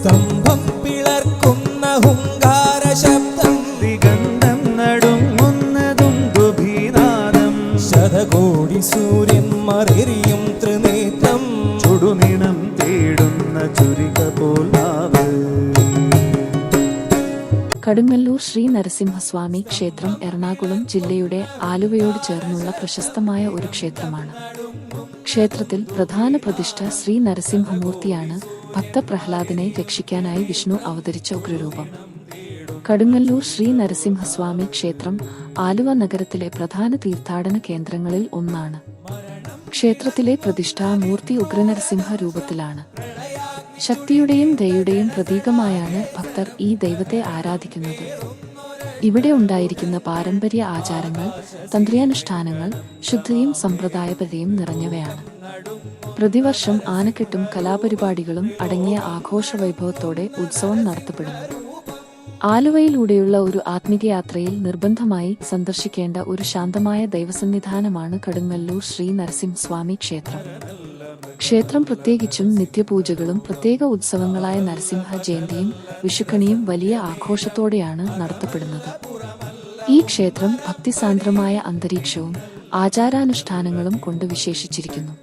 സ്തംഭം പിളർക്കുന്ന ഹുങ്കാര ശബ്ദം, ദിഗന്ധം നടുങ്ങുന്നതും ഗുഭീനാദം, ശതകോടി സൂര്യന്മാരെറിയും ത്രിനേത്രം, ചുടുനിണം തേടുന്ന ചുരിക പോലാവ്. കടുങ്ങല്ലൂർ ശ്രീ നരസിംഹസ്വാമി ക്ഷേത്രം എറണാകുളം ജില്ലയുടെ ആലുവയോട് ചേർന്നുള്ള പ്രശസ്തമായ ഒരു ക്ഷേത്രമാണ്. ക്ഷേത്രത്തിൽ പ്രധാന പ്രതിഷ്ഠ ശ്രീ നരസിംഹമൂർത്തിയാണ്. ഭക്തപ്രഹ്ലാദനെ രക്ഷിക്കാനായി വിഷ്ണു അവതരിച്ച ഉഗ്രരൂപം. കടുങ്ങല്ലൂർ ശ്രീ നരസിംഹസ്വാമി ക്ഷേത്രം ആലുവ നഗരത്തിലെ പ്രധാന തീർത്ഥാടന കേന്ദ്രങ്ങളിൽ ഒന്നാണ്. ക്ഷേത്രത്തിലെ പ്രതിഷ്ഠാമൂർത്തി ഉഗ്രനരസിംഹ രൂപത്തിലാണ്. ശക്തിയുടെയും ദയയുടെയും പ്രതീകമായാണ് ഭക്തർ ഈ ദൈവത്തെ ആരാധിക്കുന്നത്. ഇവിടെ ഉണ്ടായിരിക്കുന്ന പാരമ്പര്യ ആചാരങ്ങൾ, തന്ത്രിയാനുഷ്ഠാനങ്ങൾ ശുദ്ധിയും സമ്പ്രദായപരതയും നിറഞ്ഞവയാണ്. പ്രതിവർഷം ആനക്കെട്ടും കലാപരിപാടികളും അടങ്ങിയ ആഘോഷവൈഭവത്തോടെ ഉത്സവം നടത്തപ്പെടുന്നു. ആലുവയിലൂടെയുള്ള ഒരു ആത്മീയയാത്രയിൽ നിർബന്ധമായി സന്ദർശിക്കേണ്ട ഒരു ശാന്തമായ ദൈവസന്നിധാനമാണ് കടുങ്ങല്ലൂർ ശ്രീ നരസിംഹസ്വാമി ക്ഷേത്രം. ക്ഷേത്രം പ്രത്യേകിച്ചും നിത്യപൂജകളും പ്രത്യേക ഉത്സവങ്ങളായ നരസിംഹ ജയന്തിയും വിഷുക്കണിയും വലിയ ആഘോഷത്തോടെയാണ് നടത്തപ്പെടുന്നത്. ഈ ക്ഷേത്രം ഭക്തിസാന്ദ്രമായ അന്തരീക്ഷവും ആചാരാനുഷ്ഠാനങ്ങളും കൊണ്ട് വിശേഷിച്ചിരിക്കുന്നു.